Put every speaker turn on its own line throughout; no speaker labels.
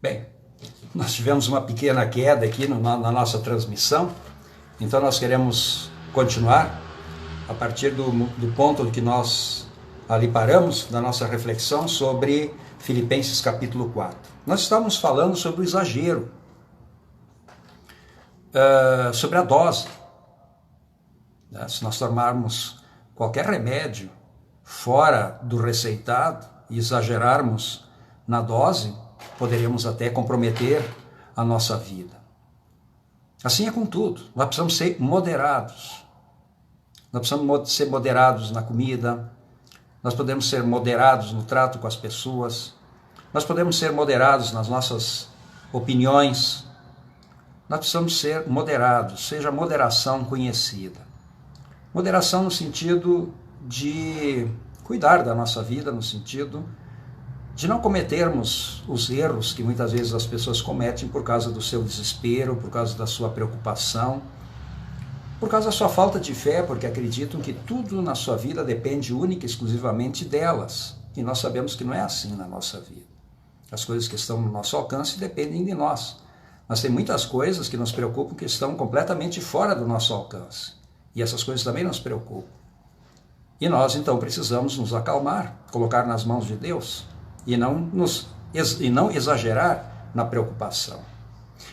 Bem, nós tivemos uma pequena queda aqui na nossa transmissão, então nós queremos continuar a partir do ponto que nós ali paramos da nossa reflexão sobre Filipenses capítulo 4. Nós estamos falando sobre o exagero, sobre a dose. Se nós tomarmos qualquer remédio fora do receitado e exagerarmos na dose, poderíamos até comprometer a nossa vida. Assim é com tudo. Nós precisamos ser moderados. Nós precisamos ser moderados na comida, nós podemos ser moderados no trato com as pessoas, nós podemos ser moderados nas nossas opiniões, nós precisamos ser moderados, seja moderação conhecida. Moderação no sentido de cuidar da nossa vida, no sentido de não cometermos os erros que muitas vezes as pessoas cometem por causa do seu desespero, por causa da sua preocupação, por causa da sua falta de fé, porque acreditam que tudo na sua vida depende única e exclusivamente delas. E nós sabemos que não é assim na nossa vida. As coisas que estão no nosso alcance dependem de nós. Mas tem muitas coisas que nos preocupam que estão completamente fora do nosso alcance. E essas coisas também nos preocupam. E nós então precisamos nos acalmar, colocar nas mãos de Deus e não exagerar na preocupação.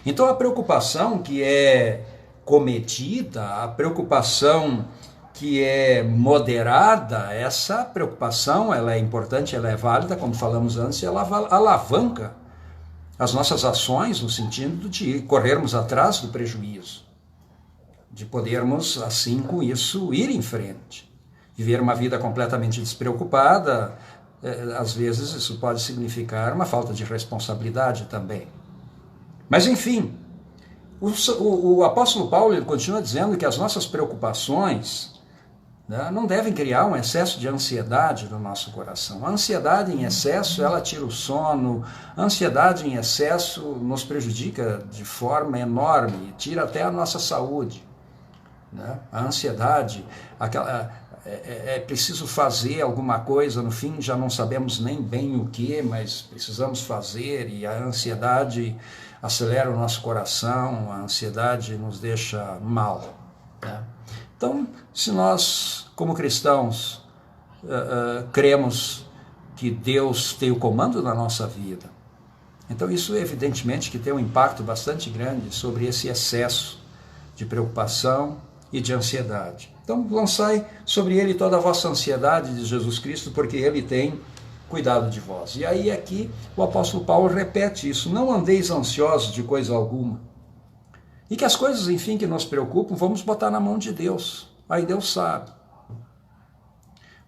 Então a preocupação que é comedida, a preocupação que é moderada, essa preocupação ela é importante, ela é válida, como falamos antes, ela alavanca as nossas ações no sentido de corrermos atrás do prejuízo, de podermos assim com isso ir em frente. Viver uma vida completamente despreocupada, às vezes isso pode significar uma falta de responsabilidade também. Mas enfim, o apóstolo Paulo ele continua dizendo que as nossas preocupações não devem criar um excesso de ansiedade no nosso coração. A ansiedade em excesso, ela tira o sono, a ansiedade em excesso nos prejudica de forma enorme, tira até a nossa saúde. A ansiedade, é preciso fazer alguma coisa, no fim já não sabemos nem bem o que, mas precisamos fazer, e a ansiedade acelera o nosso coração, a ansiedade nos deixa mal. Então, se nós, como cristãos, cremos que Deus tem o comando da nossa vida, então isso evidentemente que tem um impacto bastante grande sobre esse excesso de preocupação e de ansiedade. Então, lançai sobre ele toda a vossa ansiedade de Jesus Cristo, porque ele tem cuidado de vós. E aí aqui o apóstolo Paulo repete isso: não andeis ansiosos de coisa alguma. E que as coisas, enfim, que nos preocupam, vamos botar na mão de Deus. Aí Deus sabe.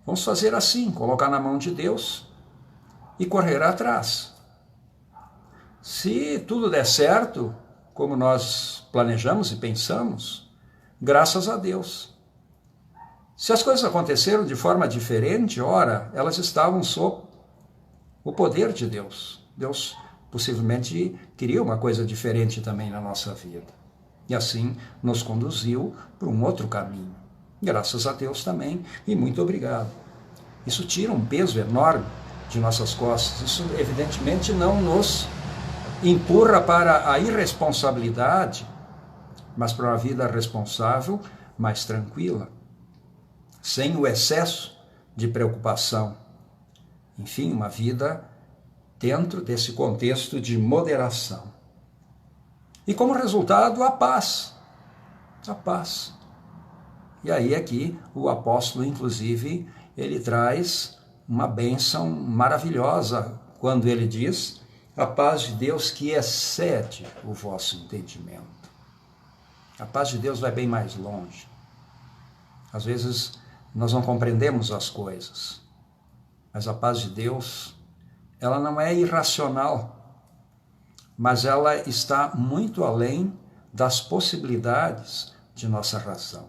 Vamos fazer assim, colocar na mão de Deus e correr atrás. Se tudo der certo, como nós planejamos e pensamos, graças a Deus. Se as coisas aconteceram de forma diferente, ora, elas estavam sob o poder de Deus. Deus possivelmente queria uma coisa diferente também na nossa vida. E assim nos conduziu para um outro caminho. Graças a Deus também, e muito obrigado. Isso tira um peso enorme de nossas costas. Isso evidentemente não nos empurra para a irresponsabilidade, mas para uma vida responsável, mais tranquila, sem o excesso de preocupação. Enfim, uma vida dentro desse contexto de moderação. E como resultado, a paz. A paz. E aí aqui o apóstolo, inclusive, ele traz uma bênção maravilhosa quando ele diz: a paz de Deus que excede o vosso entendimento. A paz de Deus vai bem mais longe. Às vezes nós não compreendemos as coisas, mas a paz de Deus, ela não é irracional, mas ela está muito além das possibilidades de nossa razão.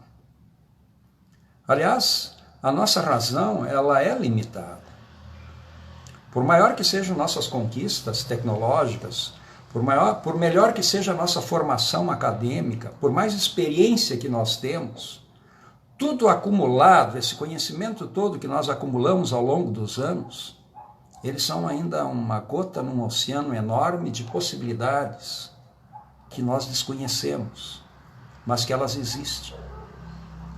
Aliás, a nossa razão, ela é limitada. Por maior que sejam nossas conquistas tecnológicas, por melhor que seja a nossa formação acadêmica, por mais experiência que nós temos, tudo acumulado, esse conhecimento todo que nós acumulamos ao longo dos anos, Eles são ainda uma gota num oceano enorme de possibilidades que nós desconhecemos, mas que elas existem.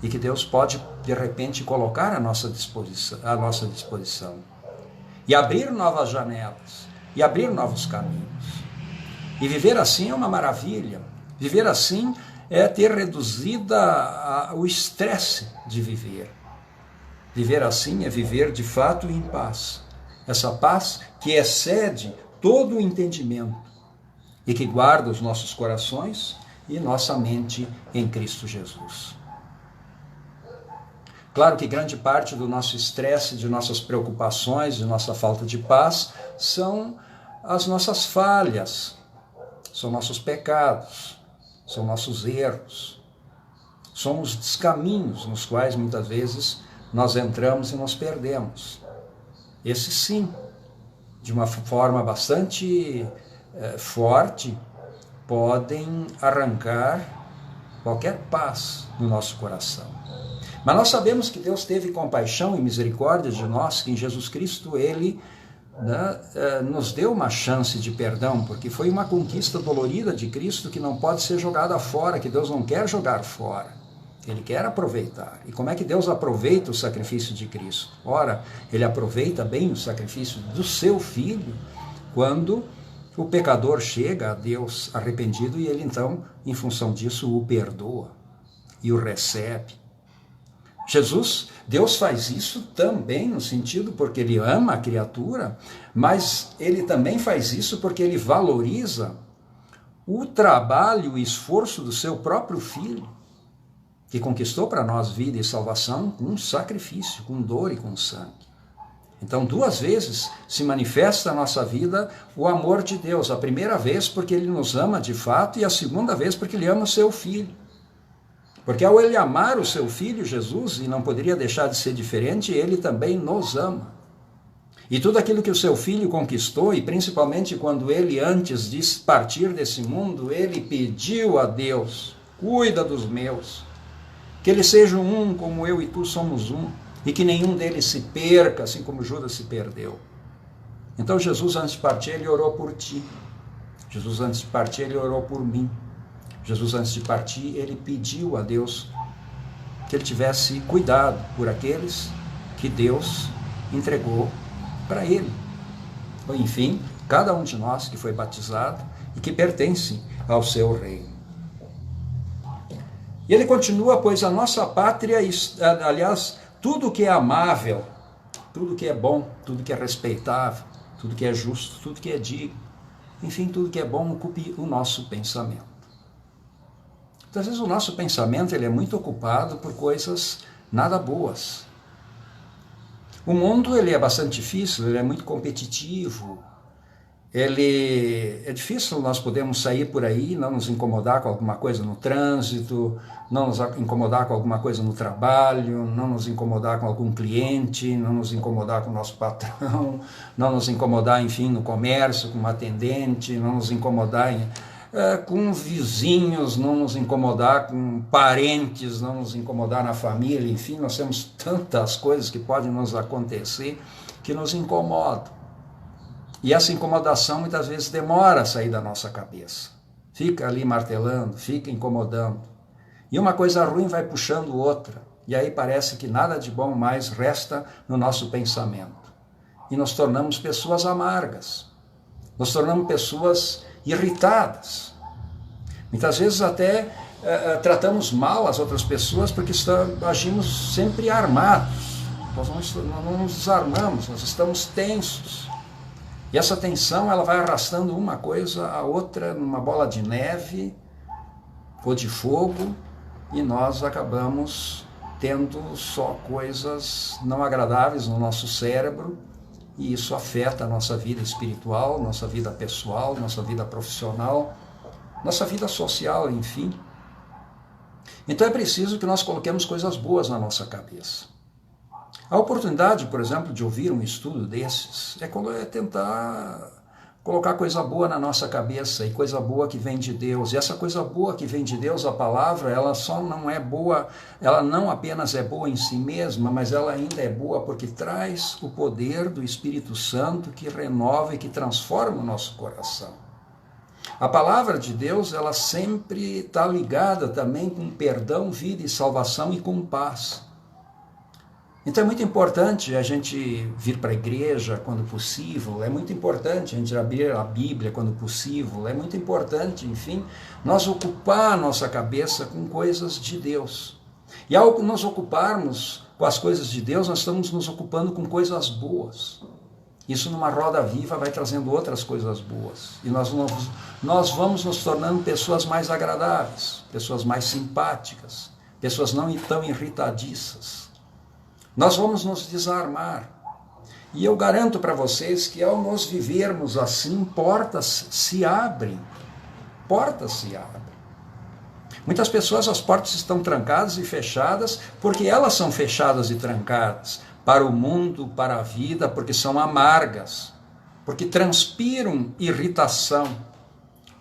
E que Deus pode, de repente, colocar à nossa disposição. E abrir novas janelas, e abrir novos caminhos. E viver assim é uma maravilha. Viver assim é ter reduzida o estresse de viver. Viver assim é viver de fato em paz. Essa paz que excede todo o entendimento e que guarda os nossos corações e nossa mente em Cristo Jesus. Claro que grande parte do nosso estresse, de nossas preocupações, de nossa falta de paz, são as nossas falhas, são nossos pecados, são nossos erros, são os descaminhos nos quais muitas vezes nós entramos e nos perdemos. Esses sim, de uma forma bastante forte, podem arrancar qualquer paz no nosso coração. Mas nós sabemos que Deus teve compaixão e misericórdia de nós, que em Jesus Cristo Ele nos deu uma chance de perdão, porque foi uma conquista dolorida de Cristo que não pode ser jogada fora, que Deus não quer jogar fora. Ele quer aproveitar. E como é que Deus aproveita o sacrifício de Cristo? Ora, Ele aproveita bem o sacrifício do seu Filho quando o pecador chega a Deus arrependido e Ele então, em função disso, o perdoa e o recebe. Deus faz isso também no sentido porque Ele ama a criatura, mas Ele também faz isso porque Ele valoriza o trabalho e esforço do seu próprio Filho, que conquistou para nós vida e salvação com sacrifício, com dor e com sangue. Então, duas vezes se manifesta na nossa vida o amor de Deus. A primeira vez porque Ele nos ama de fato e a segunda vez porque Ele ama o seu Filho. Porque ao Ele amar o seu Filho, Jesus, e não poderia deixar de ser diferente, Ele também nos ama. E tudo aquilo que o seu Filho conquistou, e principalmente quando Ele, antes de partir desse mundo, Ele pediu a Deus, cuida dos meus, que eles sejam um como eu e tu somos um, e que nenhum deles se perca, assim como Judas se perdeu. Então Jesus, antes de partir, Ele orou por ti. Jesus, antes de partir, Ele orou por mim. Jesus, antes de partir, Ele pediu a Deus que Ele tivesse cuidado por aqueles que Deus entregou para Ele. Ou, enfim, cada um de nós que foi batizado e que pertence ao seu reino. E Ele continua, pois a nossa pátria, aliás, tudo que é amável, tudo que é bom, tudo que é respeitável, tudo que é justo, tudo que é digno, enfim, tudo que é bom ocupe o nosso pensamento. Às vezes o nosso pensamento ele é muito ocupado por coisas nada boas. O mundo ele é bastante difícil, ele é muito competitivo. É difícil nós podermos sair por aí, não nos incomodar com alguma coisa no trânsito, não nos incomodar com alguma coisa no trabalho, não nos incomodar com algum cliente, não nos incomodar com o nosso patrão, não nos incomodar, enfim, no comércio, com uma atendente, não nos incomodar com vizinhos, não nos incomodar com parentes, não nos incomodar na família, enfim, nós temos tantas coisas que podem nos acontecer que nos incomodam. E essa incomodação muitas vezes demora a sair da nossa cabeça. Fica ali martelando, fica incomodando. E uma coisa ruim vai puxando outra. E aí parece que nada de bom mais resta no nosso pensamento. E nos tornamos pessoas amargas. Nos tornamos pessoas irritadas. Muitas vezes até tratamos mal as outras pessoas porque agimos sempre armados. Nós não nos desarmamos, nós estamos tensos. E essa tensão ela vai arrastando uma coisa a outra numa bola de neve ou de fogo e nós acabamos tendo só coisas não agradáveis no nosso cérebro e isso afeta a nossa vida espiritual, nossa vida pessoal, nossa vida profissional, nossa vida social, enfim. Então é preciso que nós coloquemos coisas boas na nossa cabeça. A oportunidade, por exemplo, de ouvir um estudo desses é tentar colocar coisa boa na nossa cabeça, e coisa boa que vem de Deus. E essa coisa boa que vem de Deus, a palavra, ela só não é boa, ela não apenas é boa em si mesma, mas ela ainda é boa porque traz o poder do Espírito Santo que renova e que transforma o nosso coração. A palavra de Deus, ela sempre está ligada também com perdão, vida e salvação e com paz. Então é muito importante a gente vir para a igreja quando possível, é muito importante a gente abrir a Bíblia quando possível, é muito importante, enfim, nós ocupar a nossa cabeça com coisas de Deus. E ao nos ocuparmos com as coisas de Deus, nós estamos nos ocupando com coisas boas. Isso numa roda viva vai trazendo outras coisas boas. E nós vamos nos tornando pessoas mais agradáveis, pessoas mais simpáticas, pessoas não tão irritadiças. Nós vamos nos desarmar. E eu garanto para vocês que ao nós vivermos assim, portas se abrem. Portas se abrem. Muitas pessoas, as portas estão trancadas e fechadas porque elas são fechadas e trancadas para o mundo, para a vida, porque são amargas, porque transpiram irritação,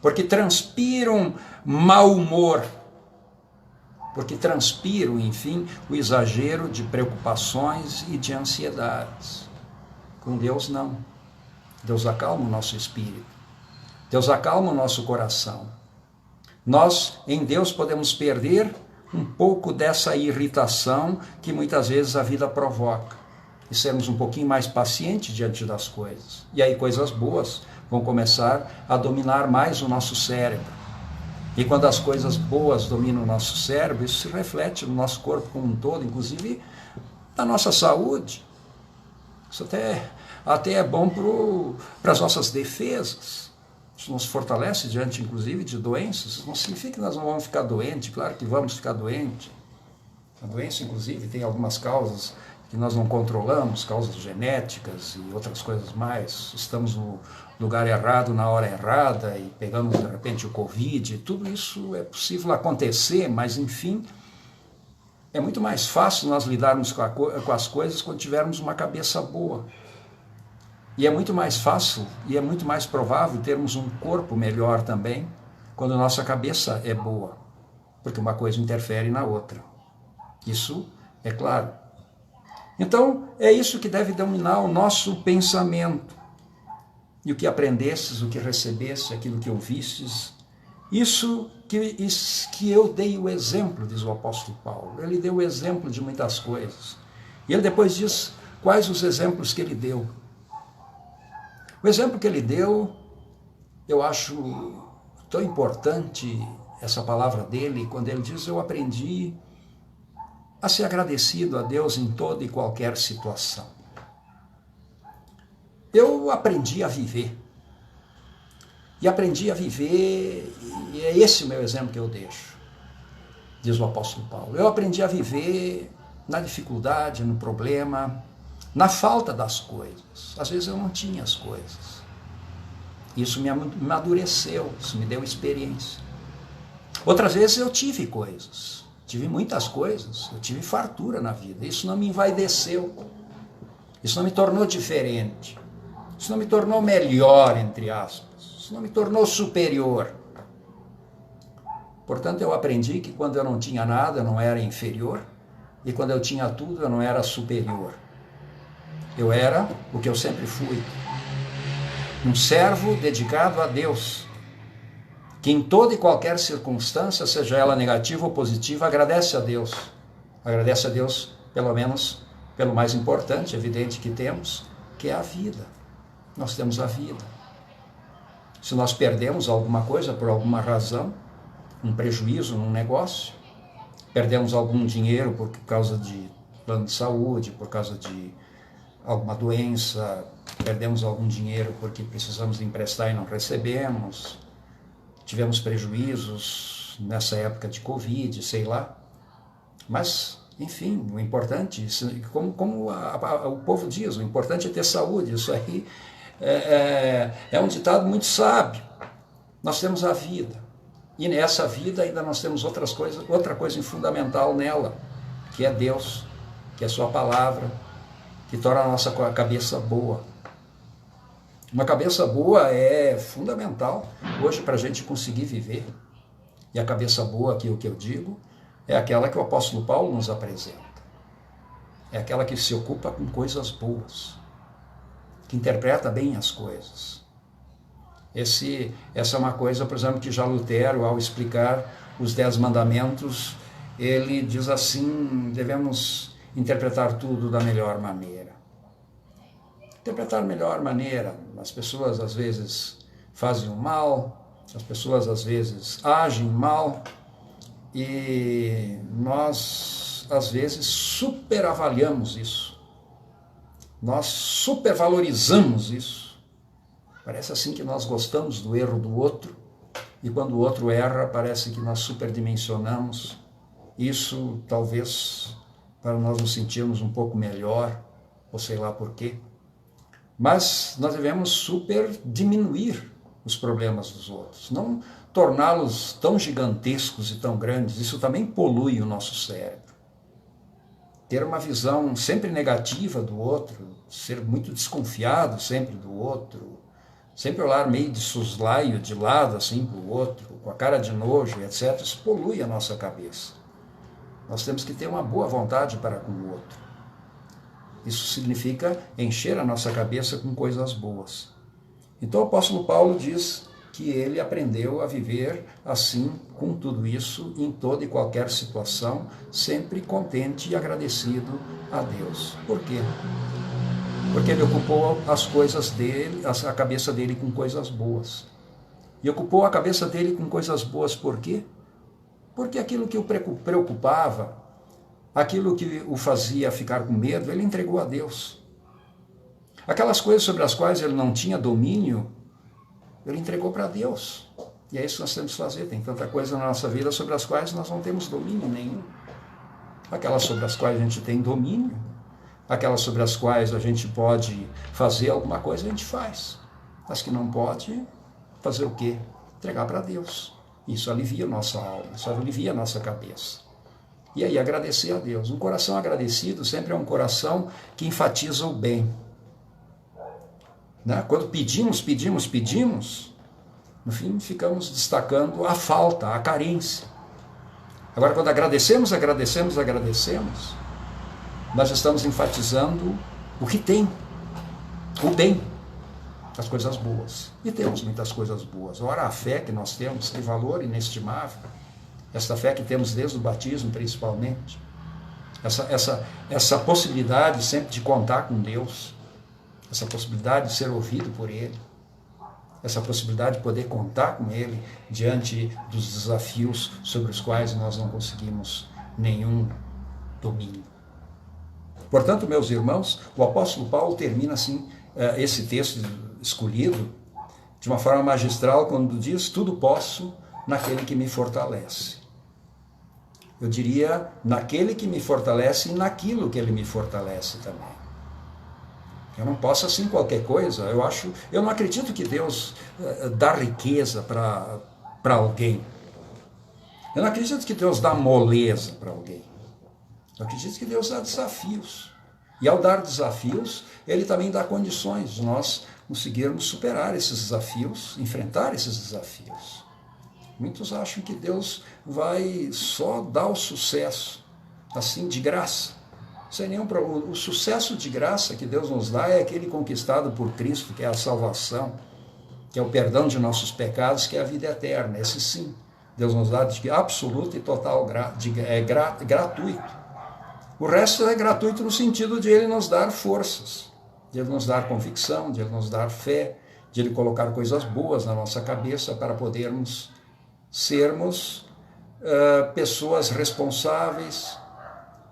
porque transpiram mau humor, porque transpiram, enfim, o exagero de preocupações e de ansiedades. Com Deus não. Deus acalma o nosso espírito. Deus acalma o nosso coração. Nós, em Deus, podemos perder um pouco dessa irritação que muitas vezes a vida provoca. E sermos um pouquinho mais pacientes diante das coisas. E aí coisas boas vão começar a dominar mais o nosso cérebro. E quando as coisas boas dominam o nosso cérebro, isso se reflete no nosso corpo como um todo, inclusive na nossa saúde. Isso até é bom para as nossas defesas. Isso nos fortalece diante, inclusive, de doenças. Isso não significa que nós não vamos ficar doentes, claro que vamos ficar doentes. A doença, inclusive, tem algumas causas que nós não controlamos, causas genéticas e outras coisas mais. Estamos no lugar errado, na hora errada, e pegamos, de repente, o Covid. Tudo isso é possível acontecer, mas, enfim, é muito mais fácil nós lidarmos com as coisas quando tivermos uma cabeça boa. E é muito mais fácil e é muito mais provável termos um corpo melhor também quando a nossa cabeça é boa, porque uma coisa interfere na outra. Isso é claro. Então, é isso que deve dominar o nosso pensamento. E o que aprendestes, o que recebestes, aquilo que ouvistes, isso que eu dei o exemplo, diz o apóstolo Paulo. Ele deu o exemplo de muitas coisas. E ele depois diz quais os exemplos que ele deu. O exemplo que ele deu, eu acho tão importante essa palavra dele, quando ele diz: eu aprendi a ser agradecido a Deus em toda e qualquer situação. Eu aprendi a viver. E aprendi a viver, e é esse o meu exemplo que eu deixo, diz o apóstolo Paulo. Eu aprendi a viver na dificuldade, no problema, na falta das coisas. Às vezes eu não tinha as coisas. Isso me amadureceu, isso me deu experiência. Outras vezes eu tive coisas, tive muitas coisas, eu tive fartura na vida. Isso não me envaideceu, isso não me tornou diferente, isso não me tornou melhor, entre aspas, isso não me tornou superior. Portanto, eu aprendi que quando eu não tinha nada, eu não era inferior, e quando eu tinha tudo, eu não era superior. Eu era o que eu sempre fui, um servo dedicado a Deus, que em toda e qualquer circunstância, seja ela negativa ou positiva, agradece a Deus. Agradece a Deus, pelo menos, pelo mais importante, evidente, que temos, que é a vida. Nós temos a vida. Se nós perdemos alguma coisa por alguma razão, um prejuízo num negócio, perdemos algum dinheiro por causa de plano de saúde, por causa de alguma doença, perdemos algum dinheiro porque precisamos emprestar e não recebemos, tivemos prejuízos nessa época de Covid, sei lá. Mas, enfim, o importante, como o povo diz, o importante é ter saúde. Isso aí é um ditado muito sábio. Nós temos a vida. E nessa vida ainda nós temos outra coisa fundamental nela, que é Deus, que é a sua palavra, que torna a nossa cabeça boa. Uma cabeça boa é fundamental hoje para a gente conseguir viver. E a cabeça boa, aqui o que eu digo, é aquela que o apóstolo Paulo nos apresenta. É aquela que se ocupa com coisas boas, que interpreta bem as coisas. Essa é uma coisa, por exemplo, que já Lutero, ao explicar os 10 mandamentos, ele diz assim, devemos interpretar tudo da melhor maneira. Interpretar da melhor maneira, as pessoas às vezes fazem o mal, as pessoas às vezes agem mal, e nós às vezes superavaliamos isso, nós supervalorizamos isso. Parece assim que nós gostamos do erro do outro, e quando o outro erra, parece que nós superdimensionamos isso, talvez para nós nos sentirmos um pouco melhor, ou sei lá por quê. Mas nós devemos super diminuir os problemas dos outros, não torná-los tão gigantescos e tão grandes. Isso também polui o nosso cérebro. Ter uma visão sempre negativa do outro, ser muito desconfiado sempre do outro, sempre olhar meio de soslaio, de lado assim para o outro, com a cara de nojo, etc. Isso polui a nossa cabeça. Nós temos que ter uma boa vontade para com o outro. Isso significa encher a nossa cabeça com coisas boas. Então o apóstolo Paulo diz que ele aprendeu a viver assim, com tudo isso, em toda e qualquer situação, sempre contente e agradecido a Deus. Por quê? Porque ele ocupou as coisas dele, a cabeça dele com coisas boas. E ocupou a cabeça dele com coisas boas por quê? Porque aquilo que o preocupava, aquilo que o fazia ficar com medo, ele entregou a Deus. Aquelas coisas sobre as quais ele não tinha domínio, ele entregou para Deus. E é isso que nós temos que fazer. Tem tanta coisa na nossa vida sobre as quais nós não temos domínio nenhum. Aquelas sobre as quais a gente tem domínio, aquelas sobre as quais a gente pode fazer alguma coisa, a gente faz. As que não pode, fazer o quê? Entregar para Deus. Isso alivia a nossa alma, isso alivia a nossa cabeça. E aí agradecer a Deus. Um coração agradecido sempre é um coração que enfatiza o bem. Né? Quando pedimos, no fim ficamos destacando a falta, a carência. Agora, quando agradecemos, nós estamos enfatizando o que tem, o bem, as coisas boas. E temos muitas coisas boas. Ora, a fé que nós temos tem valor inestimável. Esta fé que temos desde o batismo, principalmente. Essa possibilidade sempre de contar com Deus. Essa possibilidade de ser ouvido por Ele. Essa possibilidade de poder contar com Ele diante dos desafios sobre os quais nós não conseguimos nenhum domínio. Portanto, meus irmãos, o apóstolo Paulo termina assim esse texto escolhido de uma forma magistral quando diz: tudo posso naquele que me fortalece. Eu diria, naquele que me fortalece e naquilo que ele me fortalece também. Eu não posso assim qualquer coisa. Eu não acredito que Deus dá riqueza para alguém. Eu não acredito que Deus dá moleza para alguém. Eu acredito que Deus dá desafios. E ao dar desafios, Ele também dá condições de nós conseguirmos superar esses desafios, enfrentar esses desafios. Muitos acham que Deus vai só dar o sucesso, assim, de graça. Sem nenhum problema. O sucesso de graça que Deus nos dá é aquele conquistado por Cristo, que é a salvação, que é o perdão de nossos pecados, que é a vida eterna. Esse sim, Deus nos dá de absoluto e total gratuito. O resto é gratuito no sentido de Ele nos dar forças, de Ele nos dar convicção, de Ele nos dar fé, de Ele colocar coisas boas na nossa cabeça para podermos sermos pessoas responsáveis,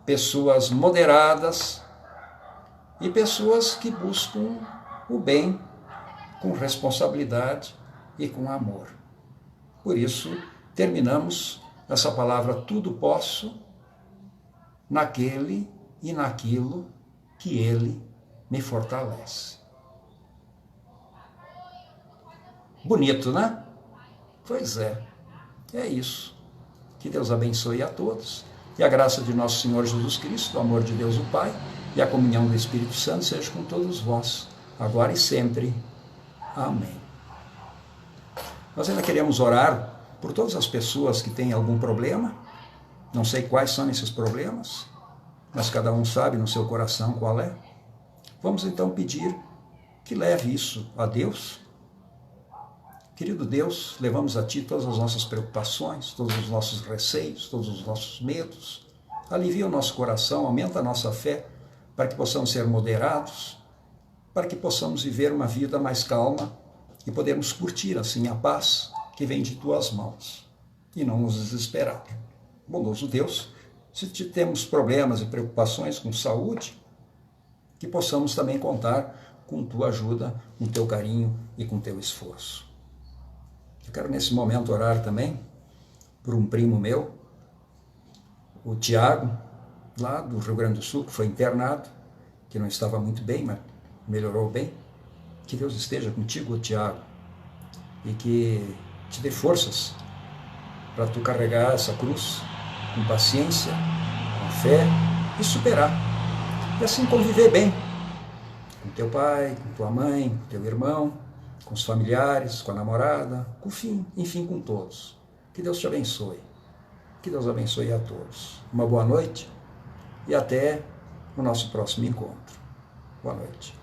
pessoas moderadas e pessoas que buscam o bem com responsabilidade e com amor. Por isso, terminamos essa palavra tudo posso naquele e naquilo que Ele me fortalece. Bonito, né? Pois é isso. Que Deus abençoe a todos. E a graça de nosso Senhor Jesus Cristo, o amor de Deus o Pai e a comunhão do Espírito Santo seja com todos vós, agora e sempre. Amém. Nós ainda queremos orar por todas as pessoas que têm algum problema. Não sei quais são esses problemas, mas cada um sabe no seu coração qual é. Vamos então pedir que leve isso a Deus. Querido Deus, levamos a Ti todas as nossas preocupações, todos os nossos receios, todos os nossos medos. Alivia o nosso coração, aumenta a nossa fé, para que possamos ser moderados, para que possamos viver uma vida mais calma e podermos curtir assim a paz que vem de Tuas mãos e não nos desesperar. Bondoso Deus, se temos problemas e preocupações com saúde, que possamos também contar com Tua ajuda, com Teu carinho e com Teu esforço. Eu quero nesse momento orar também por um primo meu, o Tiago, lá do Rio Grande do Sul, que foi internado, que não estava muito bem, mas melhorou bem. Que Deus esteja contigo, Tiago, e que te dê forças para tu carregar essa cruz com paciência, com fé e superar. E assim conviver bem com teu pai, com tua mãe, com teu irmão, com os familiares, com a namorada, com o fim, enfim, com todos. Que Deus te abençoe. Que Deus abençoe a todos. Uma boa noite e até o nosso próximo encontro. Boa noite.